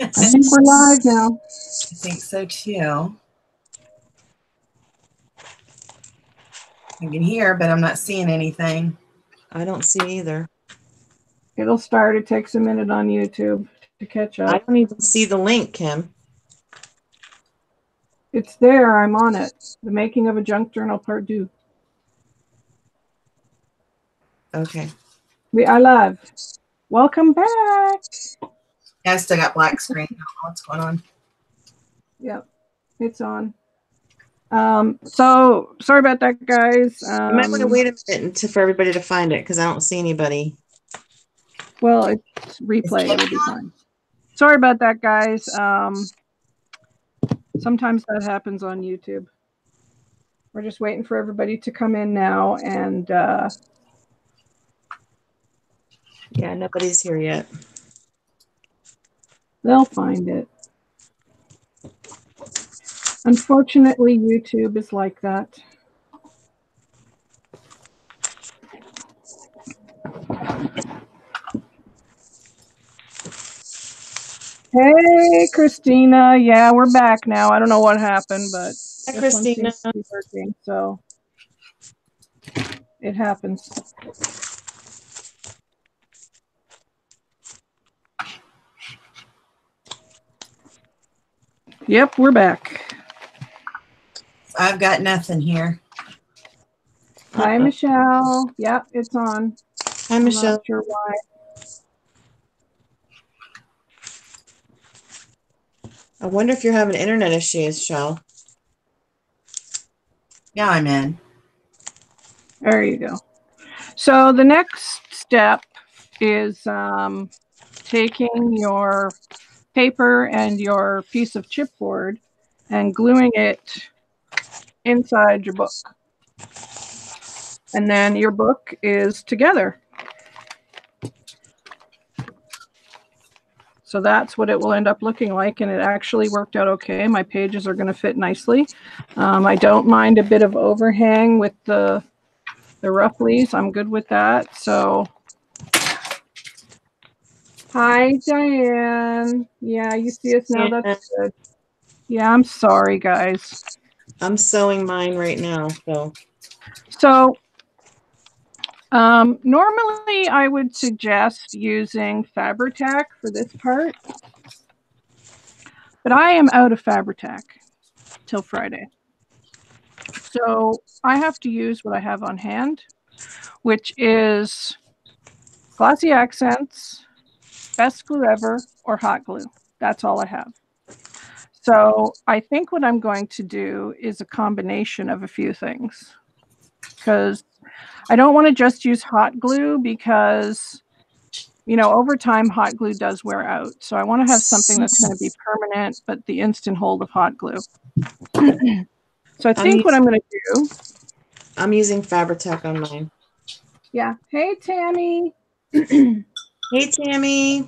I think we're live now. I think so too. I can hear, but I'm not seeing anything. I don't see either. It'll start. It takes a minute on YouTube to catch up. I don't even see the link, Kim. It's there. I'm on it. The Making of a Junk Journal Part 2. Okay. We are live. Welcome back. Yeah, I still got black screen. I don't know what's going on. Yep, it's on. So sorry about that, guys. You might want to wait a minute for everybody to find it because I don't see anybody. Well, it's replay. It'll be fine. Sorry about that, guys. Sometimes that happens on YouTube. We're just waiting for everybody to come in now, and yeah, nobody's here yet. They'll find it. Unfortunately, YouTube is like that. Hey, Christina. Yeah, we're back now. I don't know what happened, but hi, Christina. Seems to be working, so it happens. Yep, we're back. I've got nothing here. Hi, Michelle. Yep, it's on. Hi, Michelle. I'm not sure why. I wonder if you're having internet issues, Michelle. Yeah, I'm in. There you go. So the next step is taking your paper and your piece of chipboard and gluing it inside your book. And then your book is together. So that's what it will end up looking like, and it actually worked out okay. My pages are going to fit nicely. I don't mind a bit of overhang with the rufflies. I'm good with that. So, hi, Diane. Yeah, you see us now. That's good. Yeah, I'm sorry, guys. I'm sewing mine right now, So normally I would suggest using Fabri-Tac for this part, but I am out of Fabri-Tac till Friday. So I have to use what I have on hand, which is Glossy Accents, Best Glue Ever, or Hot Glue. That's all I have. So I think what I'm going to do is a combination of a few things, because I don't want to just use hot glue because, you know, over time hot glue does wear out. So I want to have something that's going to be permanent, but the instant hold of hot glue. So I think what I'm going to do. I'm using Fabri-Tac on mine. Yeah. Hey, Tammy. Hey, Tammy.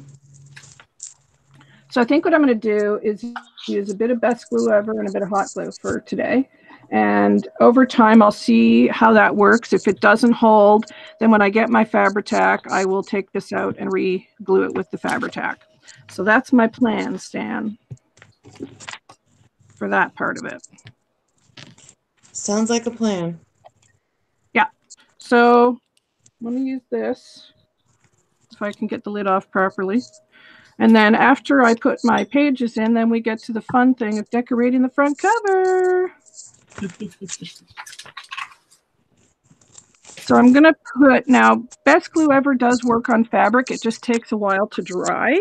So I think what I'm going to do is use a bit of Best Glue Ever and a bit of hot glue for today. And over time, I'll see how that works. If it doesn't hold, then when I get my Fabri-Tac, I will take this out and re-glue it with the Fabri-Tac. So that's my plan, Stan, for that part of it. Sounds like a plan. Yeah. So let me use this if I can get the lid off properly. And then after I put my pages in, then we get to the fun thing of decorating the front cover. So I'm going to put, now, Best Glue Ever does work on fabric. It just takes a while to dry.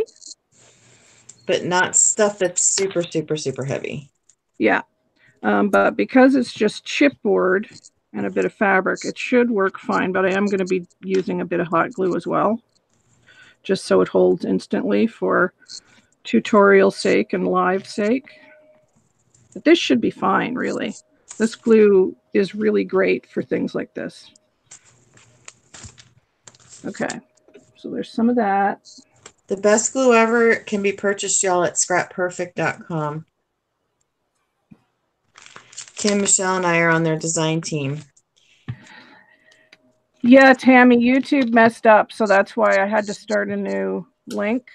But not stuff that's super, super, super heavy. Yeah. But because it's just chipboard and a bit of fabric, it should work fine. But I am going to be using a bit of hot glue as well, just so it holds instantly for tutorial sake and live sake. But this should be fine, really. This glue is really great for things like this. Okay, so there's some of that. The Best Glue Ever can be purchased, y'all, at scrapperfect.com. Kim, Michelle, and I are on their design team. Yeah, Tammy, YouTube messed up, so that's why I had to start a new link.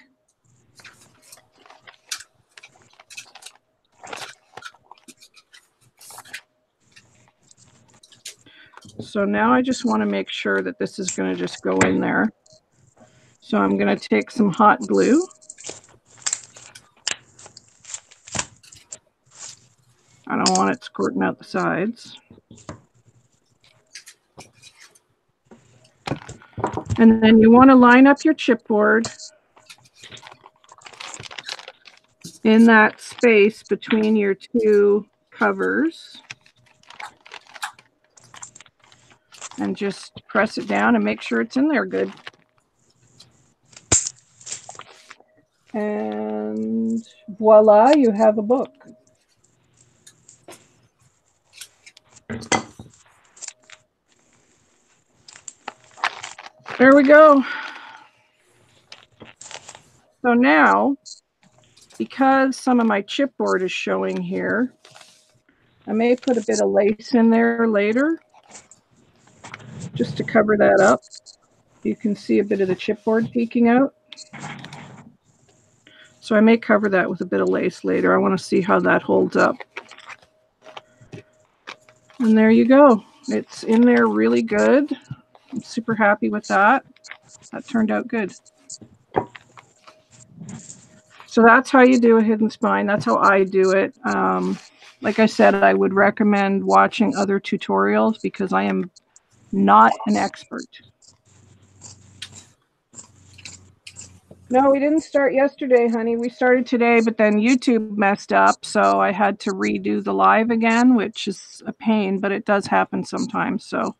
So now I just want to make sure that this is going to just go in there. So I'm going to take some hot glue. I don't want it squirting out the sides. And then you want to line up your chipboard in that space between your two covers. And just press it down and make sure it's in there good. And voila, you have a book. There we go. So now, because some of my chipboard is showing here, I may put a bit of lace in there later, just to cover that up. You can see a bit of the chipboard peeking out. So I may cover that with a bit of lace later. I want to see how that holds up. And there you go. It's in there really good. I'm super happy with that. That turned out good. So that's how you do a hidden spine. That's how I do it. Like I said, I would recommend watching other tutorials because I am not an expert. No, we didn't start yesterday, honey. We started today, but then YouTube messed up, so I had to redo the live again, which is a pain, but it does happen sometimes. So,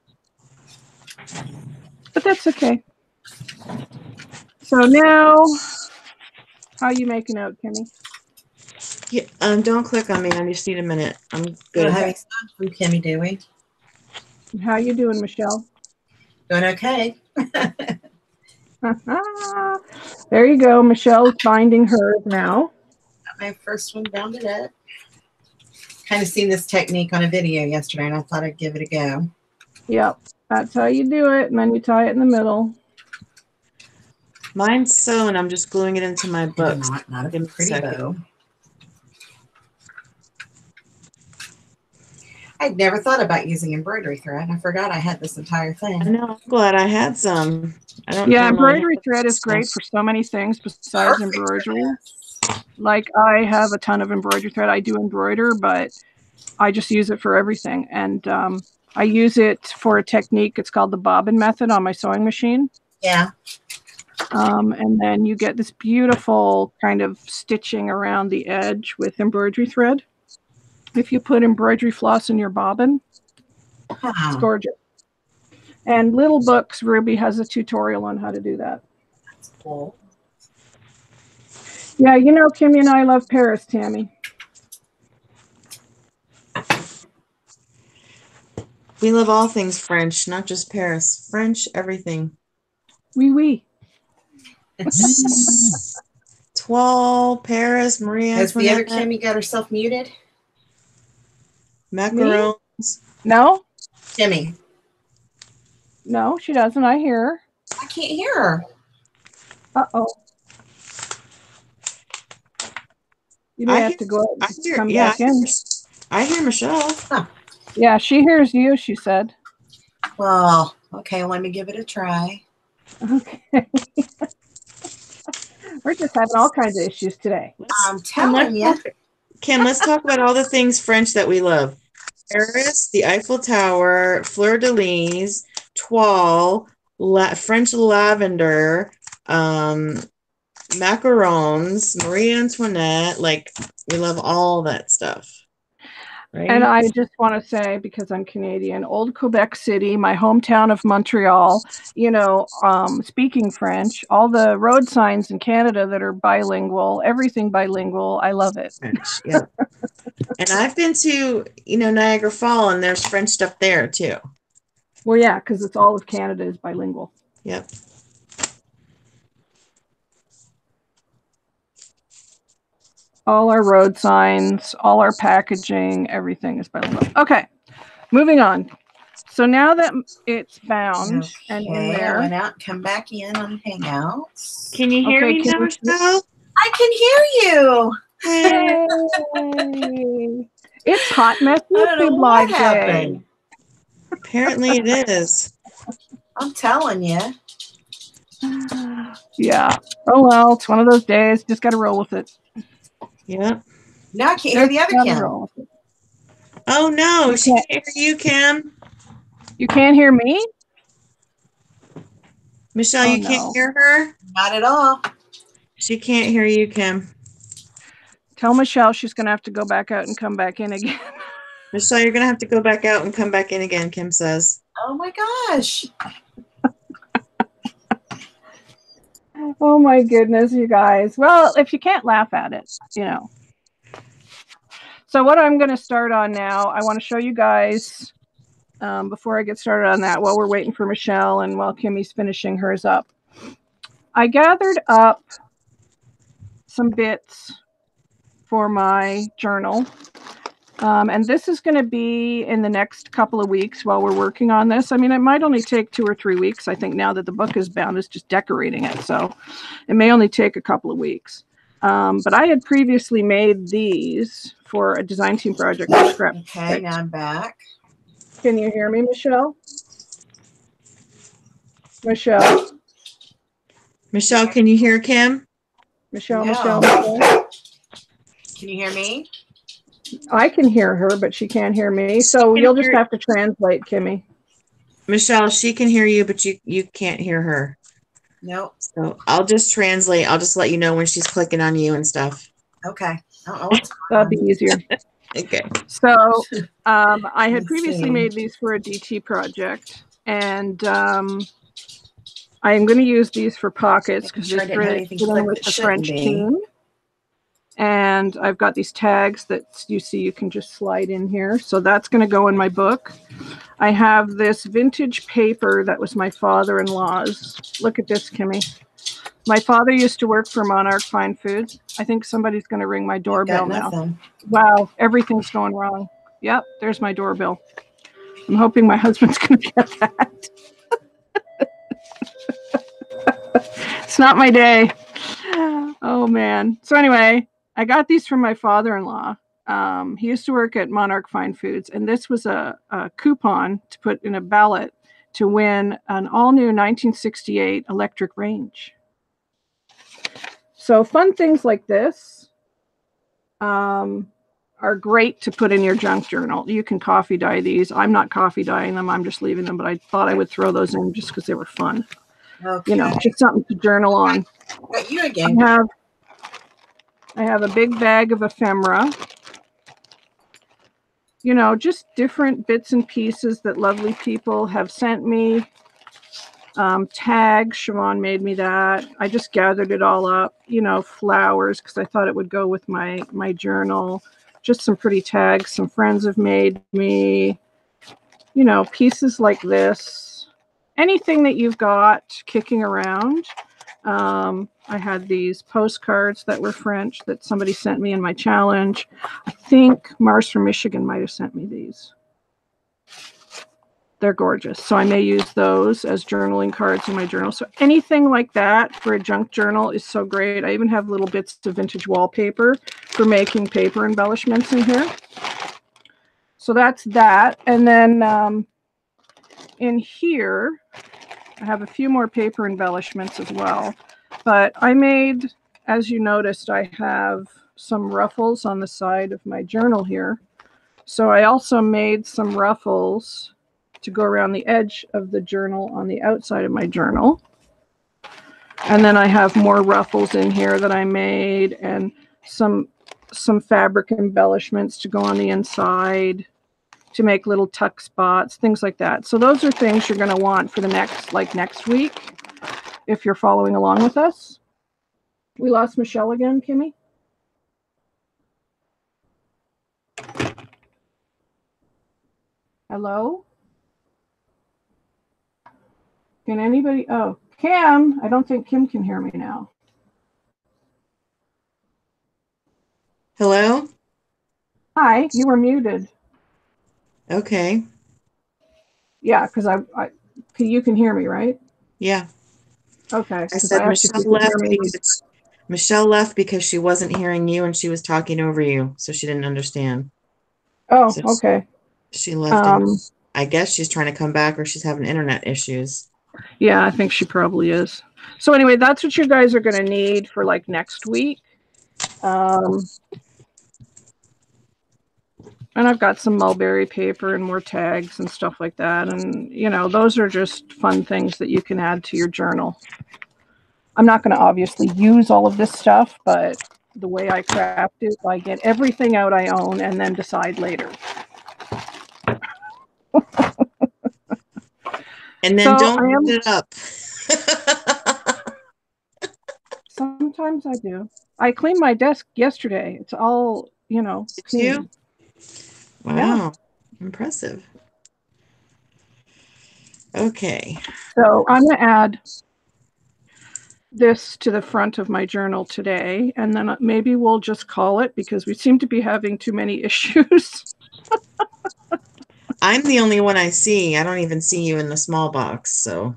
but that's okay. So now, how are you making out, Kimmy? Yeah, don't click on me. I just need a minute. I'm Don't good. have any sound from Kimmy, do we? How you doing, Michelle? Doing okay. There you go. Michelle's binding hers now. Got my first one bounded up. Kind of seen this technique on a video yesterday, and I thought I'd give it a go. Yep, that's how you do it. And then you tie it in the middle. Mine's sewn. I'm just gluing it into my book. Not a pretty bow. I'd never thought about using embroidery thread. I forgot I had this entire thing. I know. I'm glad I had some. I don't Yeah, normally embroidery have thread is stuff. great for so many things besides Perfect for embroidery. this. Like I have a ton of embroidery thread. I do embroider, but I just use it for everything. And I use it for a technique. It's called the bobbin method on my sewing machine. Yeah. And then you get this beautiful kind of stitching around the edge with embroidery thread. If you put embroidery floss in your bobbin, it's gorgeous. And Little Books, Ruby has a tutorial on how to do that. That's cool. Yeah, you know, Kimmy and I love Paris, Tammy. We love all things French, not just Paris. French, everything. Oui, oui. Toile, Paris, Marie Has the other Antoinette, Kimmy got herself muted? macarons. No? Kimmy. No, she doesn't. I hear her. I can't hear her. Uh-oh. You may have to go out and come back in. I hear Michelle. Huh. Yeah, she hears you, she said. Well, okay, let me give it a try. Okay. We're just having all kinds of issues today. I'm telling you. Kim, let's talk about all the things French that we love. Paris, the Eiffel Tower, fleur-de-lis, toile, French lavender, macarons, Marie Antoinette. Like, we love all that stuff. Right? And I just want to say, because I'm Canadian, old Quebec City, my hometown of Montreal, you know, speaking French, all the road signs in Canada that are bilingual, everything bilingual, I love it. French, yeah. And I've been to, you know, Niagara Falls, and there's French stuff there too. Well, yeah, because it's all of Canada is bilingual. Yep. All our road signs, all our packaging, everything is bilingual. Okay, moving on. So now that it's bound and in there. I went out, come back in on Hangouts. Can you hear me now, Michelle? I can hear you. Hey. It's Hot Mess I don't know YouTube what Live happened. Day. Apparently it is. I'm telling you. Yeah. Oh well, it's one of those days. Just got to roll with it. Yep. Now I can't hear the other Gotta Kim. roll with it. Oh no, You she can't- can't hear you, Kim. You can't hear me? Michelle, Oh, you can't no. hear her? Not at all. She can't hear you, Kim. Tell Michelle she's going to have to go back out and come back in again. Michelle, you're going to have to go back out and come back in again, Kim says. Oh my gosh. Oh my goodness, you guys. Well, if you can't laugh at it, you know. So what I'm going to start on now, I want to show you guys before I get started on that, while we're waiting for Michelle and while Kimmy's finishing hers up. I gathered up some bits for my journal. And this is going to be in the next couple of weeks while we're working on this. I mean, it might only take 2 or 3 weeks. I think now that the book is bound, is just decorating it. So it may only take a couple of weeks. But I had previously made these for a design team project for Scrap. Okay, now I'm back. Can you hear me, Michelle? Michelle? Michelle, can you hear Kim? Michelle, No. Michelle? Can you hear me? I can hear her, but she can't hear me. So you'll just have to translate, Kimmy. Michelle, she can hear you, but you can't hear her. Nope. So I'll just translate. I'll just let you know when she's clicking on you and stuff. Okay. I don't know what's That'd be easier. Okay. So I had Let's previously see. made these for a DT project, and I am going to use these for pockets because Making sure I they're didn't have anything dealing click with that the shouldn't French be. team. And I've got these tags that you see you can just slide in here. So that's going to go in my book. I have this vintage paper that was my father-in-law's. Look at this, Kimmy. My father used to work for Monarch Fine Foods. I think somebody's going to ring my doorbell now. Nothing. Wow, everything's going wrong. Yep, there's my doorbell. I'm hoping my husband's going to get that. It's not my day. Oh, man. So anyway, I got these from my father-in-law. He used to work at Monarch Fine Foods, and this was a coupon to put in a ballot to win an all-new 1968 electric range. So fun things like this are great to put in your junk journal. You can coffee dye these. I'm not coffee dyeing them. I'm just leaving them, but I thought I would throw those in just because they were fun. Okay. You know, just something to journal on. Got you again. I have a big bag of ephemera. You know, just different bits and pieces that lovely people have sent me. Tags, Siobhan made me that. I just gathered it all up. You know, flowers, because I thought it would go with my journal. Just some pretty tags some friends have made me. You know, pieces like this. Anything that you've got kicking around. I had these postcards that were French that somebody sent me in my challenge. I think Mars from Michigan might have sent me these. They're gorgeous. So I may use those as journaling cards in my journal. So anything like that for a junk journal is so great. I even have little bits of vintage wallpaper for making paper embellishments in here. So that's that. And then in here, I have a few more paper embellishments as well. But I made, as you noticed, I have some ruffles on the side of my journal here. So I also made some ruffles to go around the edge of the journal on the outside of my journal. And then I have more ruffles in here that I made and some fabric embellishments to go on the inside to make little tuck spots, things like that. So those are things you're going to want for the next week if you're following along with us. We lost Michelle again, Kimmy? Hello? Can anybody? Oh, Kim. I don't think Kim can hear me now. Hello? Hi, you were muted. Okay. Yeah, because you can hear me, right? Yeah. Okay. I said Michelle left because she wasn't hearing you and she was talking over you, so she didn't understand. Oh, So okay. she left. I guess she's trying to come back or she's having internet issues. Yeah, I think she probably is. So anyway, that's what you guys are going to need for like next week. And I've got some mulberry paper and more tags and stuff like that. And, you know, those are just fun things that you can add to your journal. I'm not going to obviously use all of this stuff, but the way I craft it, I get everything out I own and then decide later. And then So don't use it up. Sometimes I do. I cleaned my desk yesterday. It's all, you know, clean. Wow. Yeah. Impressive. Okay. So I'm going to add this to the front of my journal today, and then maybe we'll just call it because we seem to be having too many issues. I'm the only one I see. I don't even see you in the small box, so.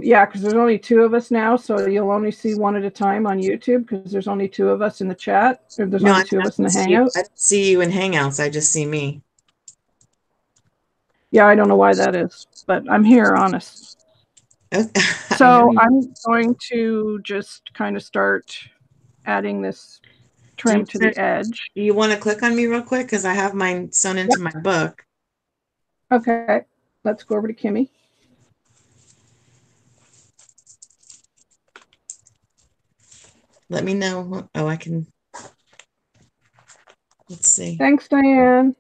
Yeah, because there's only 2 of us now, so you'll only see one at a time on YouTube because there's only 2 of us in the chat. Or there's only 2 of us in the Hangout. I don't see you in Hangouts. I just see me. Yeah, I don't know why that is, but I'm here, honest. So I'm going to just kind of start adding this trim to the edge. Do you want to click on me real quick? Because I have mine sewn into my book. Okay, let's go over to Kimmy. Let me know. Oh, I can. Let's see. Thanks, Diane.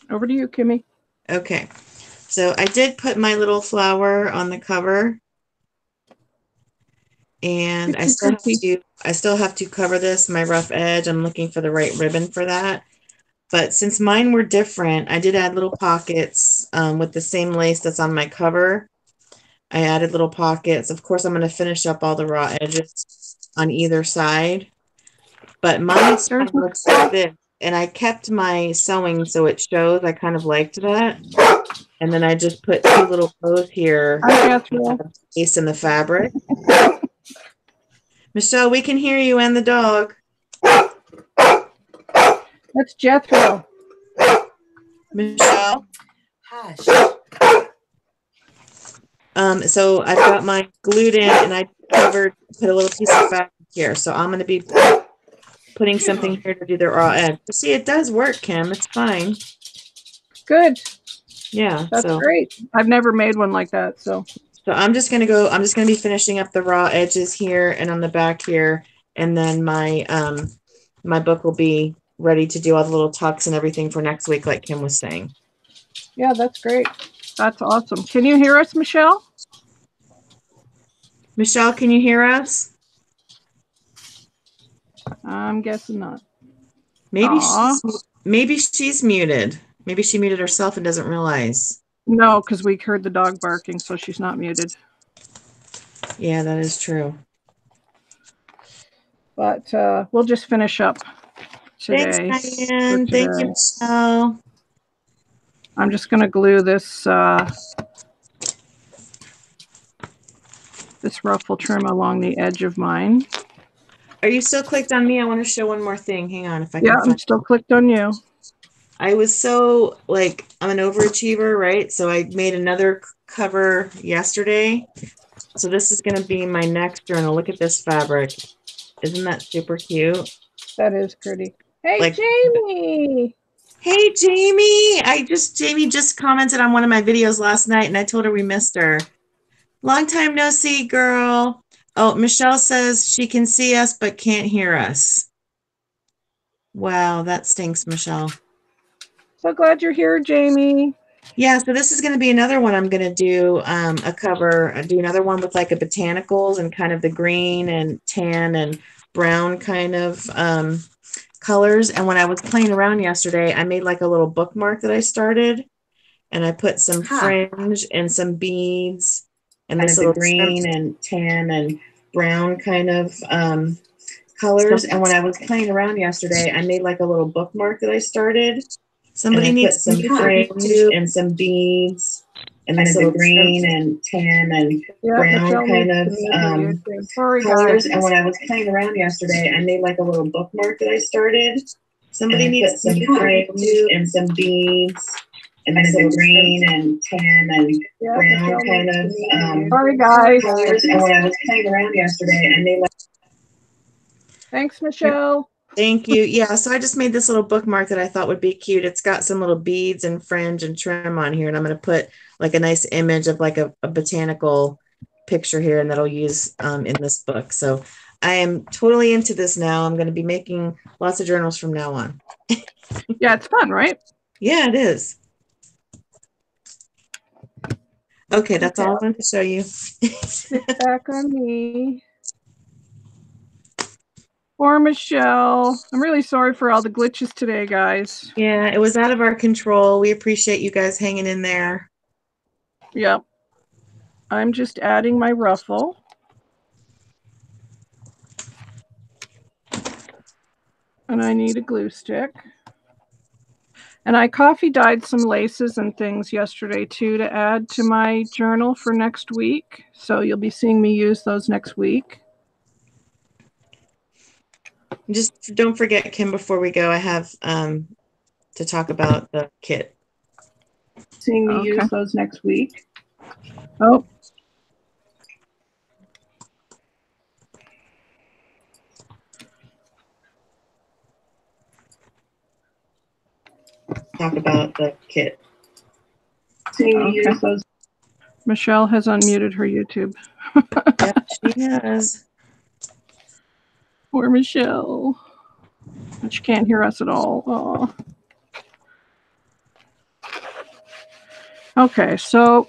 Over to you, Kimmy. Okay. So I did put my little flower on the cover. And I still have to cover this, my rough edge. I'm looking for the right ribbon for that. But since mine were different, I did add little pockets with the same lace that's on my cover. I added little pockets. Of course, I'm going to finish up all the raw edges on either side. But mine looks like this. And I kept my sewing so it shows. I kind of liked that. And then I just put 2 little bows here. Lace in the fabric. Michelle, we can hear you and the dog. That's Jethro. Michelle? Hush. So I've got mine glued in and I put a little piece of fabric here. So I'm going to be putting something here to do the raw edge. But see, it does work, Kim. It's fine. Good. Yeah. That's great. I've never made one like that. So I'm just going to be finishing up the raw edges here and on the back here. And then my book will be ready to do all the little tucks and everything for next week, like Kim was saying. Yeah, that's great. That's awesome. Can you hear us, Michelle? Michelle, can you hear us? I'm guessing not. Maybe she's muted. Maybe she muted herself and doesn't realize. No, because we heard the dog barking, so she's not muted. Yeah, that is true. But we'll just finish up today. Thanks, Diane. Thank you, Michelle. I'm just going to glue this this ruffle trim along the edge of mine. Are you still clicked on me? I want to show one more thing. Hang on, if I can. Yeah, I'm still clicked on you. I was so I'm an overachiever, right? So I made another cover yesterday. So this is going to be my next journal. Look at this fabric. Isn't that super cute? That is pretty. Hey, Jamie. Hey, Jamie. Jamie just commented on one of my videos last night and I told her we missed her. Long time no see, girl. Oh, Michelle says she can see us but can't hear us. Wow, that stinks, Michelle. So glad you're here, Jamie. Yeah, so this is going to be another one I'm going to do a cover. Do another one with like a botanicals and kind of the green and tan and brown kind of colors. And when I was playing around yesterday, I made like a little bookmark that I started. And I put some fringe and some beads and this little green and tan and brown kind of colors. And when I was playing around yesterday, I made like a little bookmark that I started. Somebody needs some fringe and some beads and this little green and tan and brown kind of colors. And when I was playing around yesterday, I made like a little bookmark that I started. Somebody needs some frames and some beads. And then the green and tan and brown kind of sorry, guys. colors. And when I was playing around yesterday, I made like. Thanks, Michelle. Thank you. Yeah, so I just made this little bookmark that I thought would be cute. It's got some little beads and fringe and trim on here, and I'm going to put like a nice image of like a botanical picture here, and that'll use in this book. So I am totally into this now. I'm going to be making lots of journals from now on. Yeah, it's fun, right? Yeah, it is. Okay, that's all I wanted to show you. Sit back on me. Poor Michelle. I'm really sorry for all the glitches today, guys. Yeah, it was out of our control. We appreciate you guys hanging in there. Yep. I'm just adding my ruffle. And I need a glue stick. And I coffee dyed some laces and things yesterday too to add to my journal for next week. So you'll be seeing me use those next week. Just don't forget, Kim, before we go, I have to talk about the kit. Seeing me use those next week. Oh. Talk about the kit. Seeing me use those. Michelle has unmuted her YouTube. Yep, she has. Poor Michelle. She can't hear us at all. Oh. Okay, so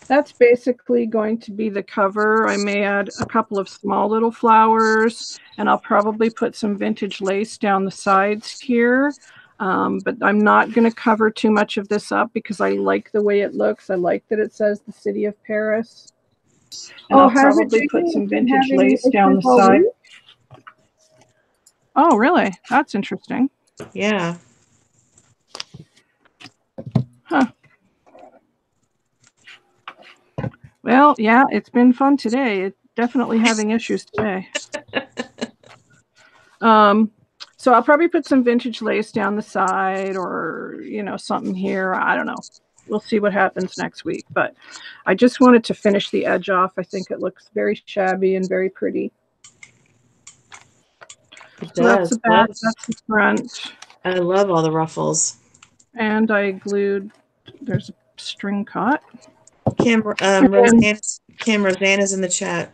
that's basically going to be the cover. I may add a couple of small little flowers, and I'll probably put some vintage lace down the sides here. But I'm not going to cover too much of this up because I like the way it looks. I like that it says the city of Paris. And I'll probably put some vintage lace down the side. Oh, really? That's interesting. Yeah. Huh. Well, yeah, it's been fun today. It's definitely having issues today. So I'll probably put some vintage lace down the side or, you know, something here. I don't know. We'll see what happens next week. But I just wanted to finish the edge off. I think it looks very shabby and very pretty. It so does. that's the back, that's the front. I love all the ruffles. And I glued, there's a string caught. Kim, Roseanne is in the chat.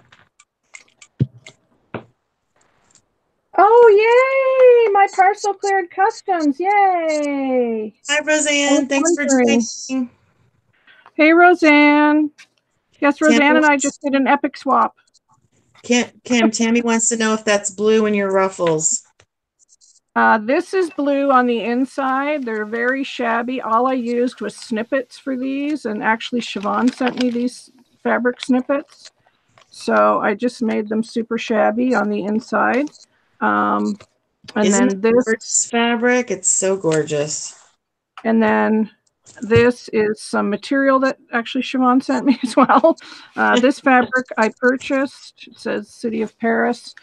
Oh, yay! My parcel cleared customs. Yay! Hi, Roseanne. Thanks for joining. Hey, Roseanne. Yes, Roseanne and I just did an epic swap. Kim, Tammy wants to know if that's blue in your ruffles. This is blue on the inside. They're very shabby. All I used was snippets for these, and actually Siobhan sent me these fabric snippets. So I just made them super shabby on the inside. And Isn't then this fabric? It's so gorgeous. And then this is some material that actually Siobhan sent me as well. This fabric I purchased. It says City of Paris.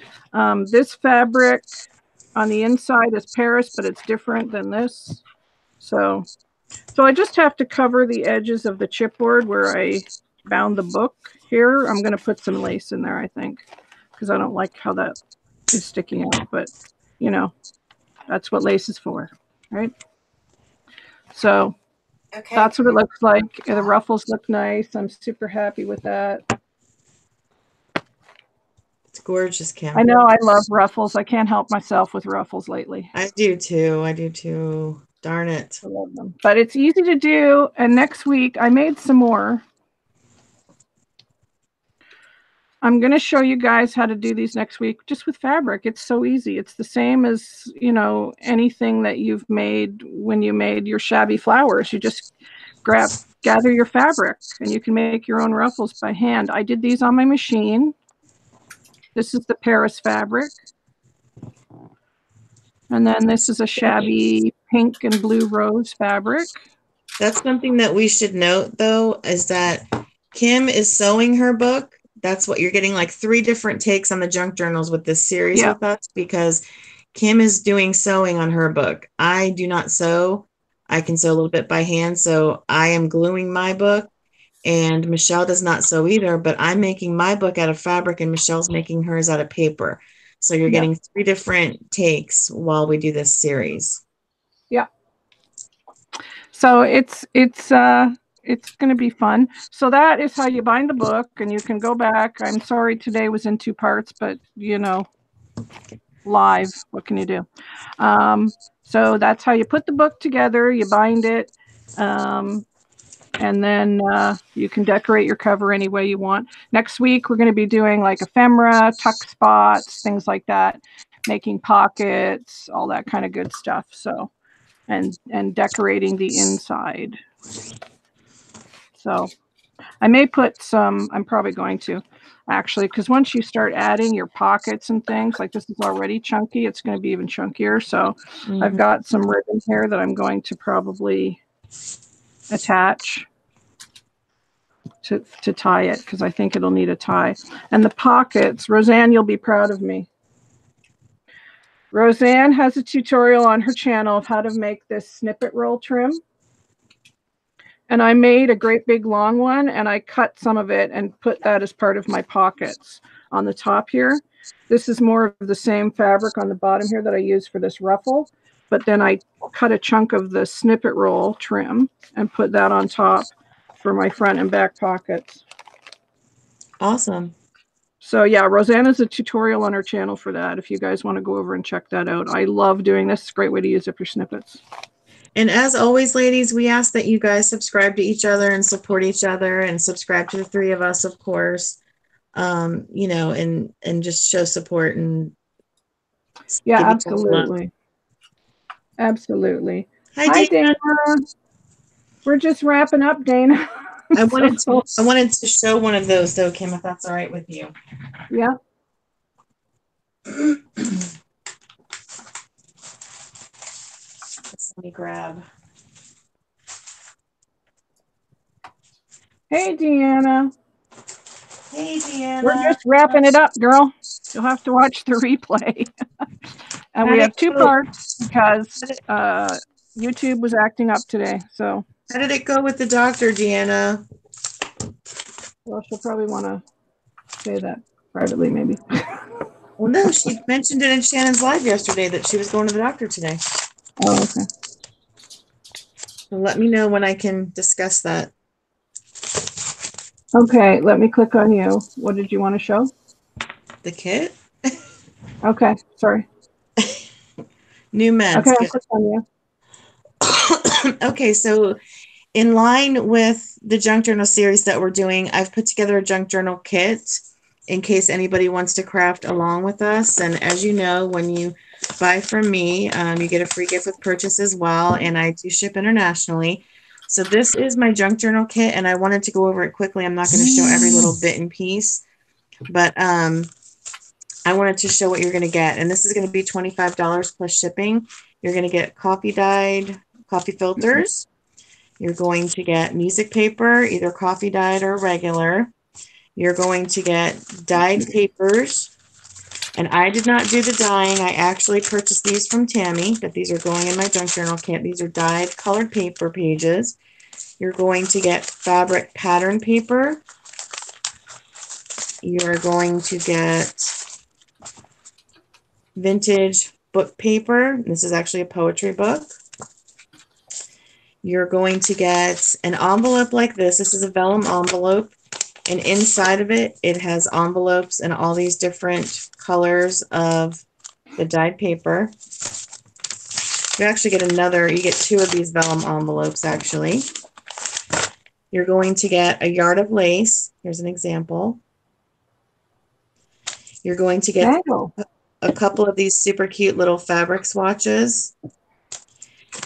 This fabric on the inside is Paris, but it's different than this. So I just have to cover the edges of the chipboard where I bound the book here. I'm going to put some lace in there, I think, because I don't like how that is sticking out. But, you know, that's what lace is for, right? So that's what it looks like. The ruffles look nice. I'm super happy with that. It's gorgeous, Kim. I know I love ruffles. I can't help myself with ruffles lately. I do too. I do too. Darn it. I love them. But it's easy to do. And next week I made some more. I'm going to show you guys how to do these next week just with fabric. It's so easy. It's the same as, you know, anything that you've made when you made your shabby flowers. You just gather your fabric and you can make your own ruffles by hand. I did these on my machine. This is the Paris fabric. And then this is a shabby pink and blue rose fabric. That's something that we should note, though, is that Kim is sewing her book. That's what you're getting, like 3 different takes on the junk journals with this series with us, because Kim is doing sewing on her book. I do not sew. I can sew a little bit by hand, so I am gluing my book, and Michelle does not sew either, but I'm making my book out of fabric and Michelle's making hers out of paper. So you're getting 3 different takes while we do this series. Yeah. So it's going to be fun. So that is how you bind the book, and you can go back. I'm sorry today was in 2 parts, but you know, live, what can you do? So that's how you put the book together. You bind it, and then you can decorate your cover any way you want. Next week we're going to be doing like ephemera, tuck spots, things like that, making pockets, all that kind of good stuff. So and decorating the inside. So I may put some, I'm probably going to actually, because once you start adding your pockets and things, like this is already chunky, it's going to be even chunkier. So I've got some ribbon here that I'm going to probably attach to tie it, because I think it'll need a tie. And the pockets, Roseanne, you'll be proud of me. Roseanne has a tutorial on her channel of how to make this snippet roll trim. And I made a great big long one, and I cut some of it and put that as part of my pockets on the top here. This is more of the same fabric on the bottom here that I use for this ruffle. But then I cut a chunk of the snippet roll trim and put that on top for my front and back pockets. Awesome. So yeah, Rosanna's a tutorial on her channel for that, if you guys want to go over and check that out. I love doing this. It's a great way to use it for snippets. And as always, ladies, we ask that you guys subscribe to each other and support each other, and subscribe to the 3 of us, of course. You know, and just show support and yeah, absolutely. Absolutely. Hi, Dana. We're just wrapping up, Dana. I wanted to show one of those though, Kim, if that's all right with you. Yeah. Let me grab. Hey, Deanna. Hey, Deanna. We're just wrapping it up, girl. You'll have to watch the replay. And we have 2 parts because YouTube was acting up today. So how did it go with the doctor, Deanna? Well, she'll probably want to say that privately, maybe. Well, no, she mentioned it in Shannon's live yesterday that she was going to the doctor today. Oh, okay. So let me know when I can discuss that. Okay, let me click on you. What did you want to show? The kit? Okay, sorry. New meds. Okay, I'll click on you. Okay, so in line with the junk journal series that we're doing, I've put together a junk journal kit in case anybody wants to craft along with us. And as you know, when you buy from me, you get a free gift with purchase as well, and I do ship internationally. So this is my junk journal kit, and I wanted to go over it quickly. I'm not going to show every little bit and piece, but I wanted to show what you're going to get. And this is going to be $25 plus shipping. You're going to get coffee-dyed coffee filters. You're going to get music paper, either coffee-dyed or regular. You're going to get dyed papers. And I did not do the dyeing. I actually purchased these from Tammy, but these are going in my junk journal kit. These are dyed colored paper pages. You're going to get fabric pattern paper. You're going to get vintage book paper. This is actually a poetry book. You're going to get an envelope like this. This is a vellum envelope. And inside of it, it has envelopes and all these different colors of the dyed paper. You actually get you get 2 of these vellum envelopes, actually. You're going to get a yard of lace. Here's an example. You're going to get a couple of these super cute little fabric swatches.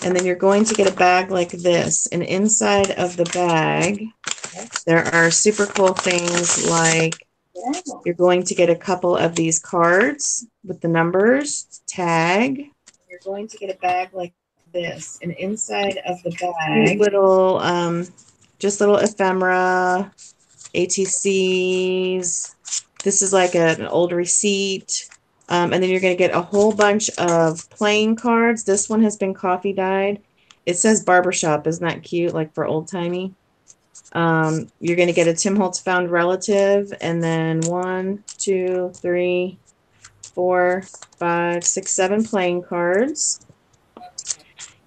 And then you're going to get a bag like this. And inside of the bag, there are super cool things like you're going to get a couple of these cards with the numbers, tag. You're going to get a bag like this. And inside of the bag, little, just little ephemera, ATCs. This is like an old receipt. And then you're going to get a whole bunch of playing cards. This one has been coffee dyed. It says barbershop. Isn't that cute? Like for old timey. You're going to get a Tim Holtz Found Relative, and then 1, 2, 3, 4, 5, 6, 7 playing cards.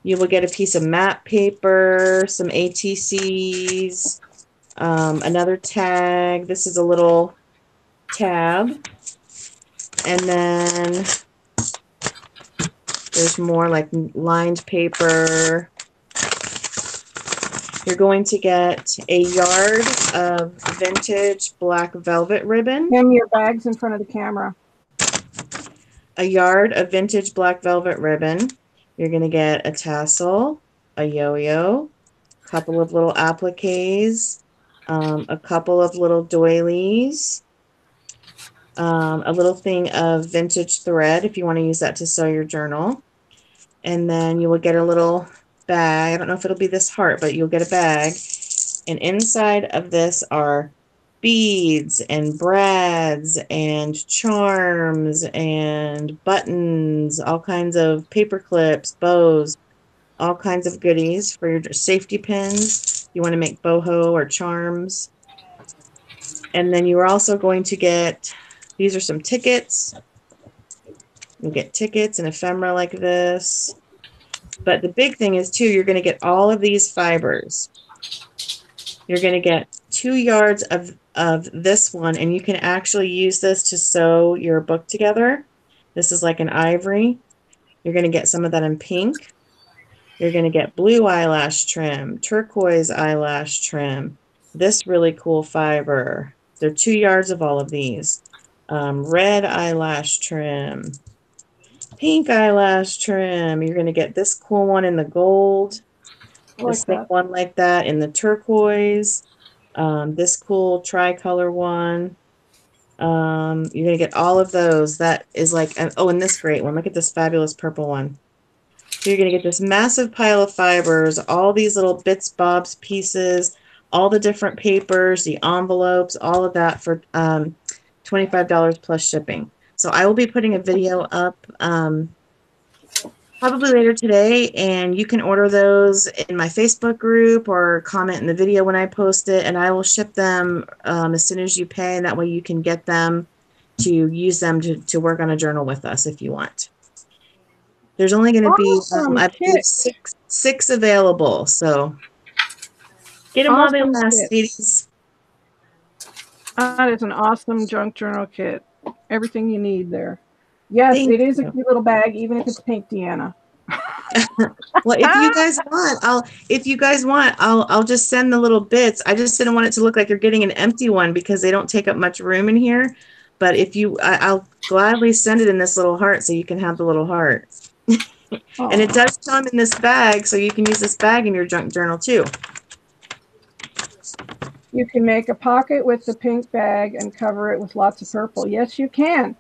You will get a piece of map paper, some ATCs, another tag. This is a little tab. And then there's more like lined paper. You're going to get a yard of vintage black velvet ribbon. Tim, your bag's in front of the camera. A yard of vintage black velvet ribbon. You're going to get a tassel, a yo-yo, a couple of little appliques, a couple of little doilies, a little thing of vintage thread if you want to use that to sew your journal. And then you will get a little bag. I don't know if it'll be this heart, but you'll get a bag. And inside of this are beads and brads and charms and buttons, all kinds of paper clips, bows, all kinds of goodies for your safety pins. You want to make boho or charms. And then you are also going to get, these are some tickets. You'll get tickets and ephemera like this. But the big thing is, too, you're going to get all of these fibers. You're going to get 2 yards of this one, and you can actually use this to sew your book together. This is like an ivory. You're going to get some of that in pink. You're going to get blue eyelash trim, turquoise eyelash trim, this really cool fiber. There are 2 yards of all of these. Red eyelash trim, pink eyelash trim. You're going to get this cool one in the gold, this thick one like that in the turquoise, this cool tricolor one. You're going to get all of those. That is like, oh, and this great one. Look at this fabulous purple one. So you're going to get this massive pile of fibers, all these little bits, bobs, pieces, all the different papers, the envelopes, all of that for $25 plus shipping. So I will be putting a video up probably later today, and you can order those in my Facebook group or comment in the video when I post it, and I will ship them as soon as you pay, and that way you can get them to use them to work on a journal with us if you want. There's only going to be I believe six available, so get them while they last, ladies. That is an awesome junk journal kit. Everything you need there. Yes, it is a cute little bag, even if it's pink, Deanna. Well, if you guys want, I'll just send the little bits. I just didn't want it to look like you're getting an empty one because they don't take up much room in here. But if you, I'll gladly send it in this little heart so you can have the little heart. And it does come in this bag, so you can use this bag in your junk journal too. You can make a pocket with the pink bag and cover it with lots of purple. Yes, you can.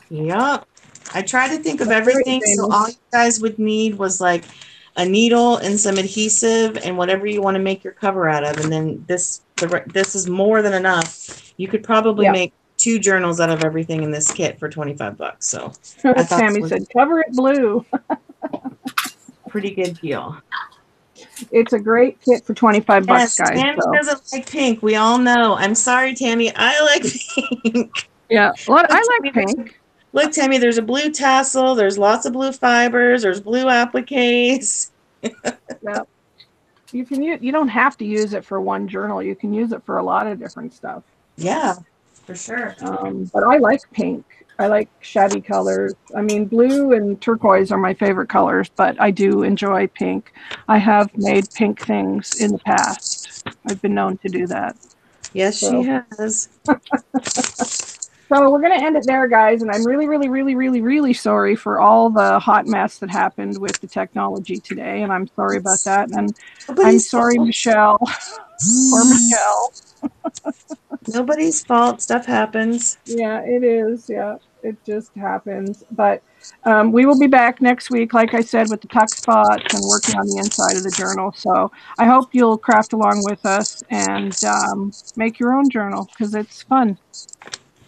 Yep. I tried to think of everything, so all you guys would need was like a needle and some adhesive and whatever you want to make your cover out of. And then this is more than enough. You could probably make 2 journals out of everything in this kit for $25. So Tammy said, cover it blue. Pretty good deal. It's a great kit for $25, yes, guys. Tammy doesn't like pink. We all know. I'm sorry, Tammy. I like pink. Yeah, well, I like pink. Look, Tammy, there's a blue tassel. There's lots of blue fibers. There's blue appliques. Yep. You don't have to use it for one journal. You can use it for a lot of different stuff. Yeah, for sure. But I like pink. I like shabby colors. I mean, blue and turquoise are my favorite colors, but I do enjoy pink. I have made pink things in the past. I've been known to do that. Yes, she has. So we're going to end it there, guys. And I'm really, really, really, really, really sorry for all the hot mess that happened with the technology today. And I'm sorry about that. And I'm sorry, Michelle. Poor Michelle. Nobody's fault. Stuff happens. Yeah, it is. Yeah. It just happens. But we will be back next week, like I said, with the tuck spots and working on the inside of the journal. So I hope you'll craft along with us and make your own journal because it's fun.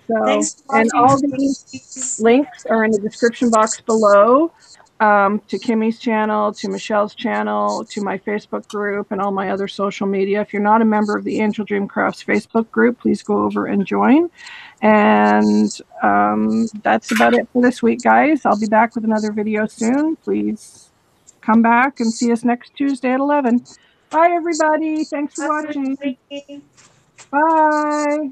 So, Thanks for and watching. all these links are in the description box below, to Kimmy's channel, to Michelle's channel, to my Facebook group, and all my other social media. If you're not a member of the Angeldreamcrafts Facebook group, please go over and join. And that's about it for this week, guys. I'll be back with another video soon. Please come back and see us next Tuesday at 11. Bye, everybody. Thanks for watching. Bye.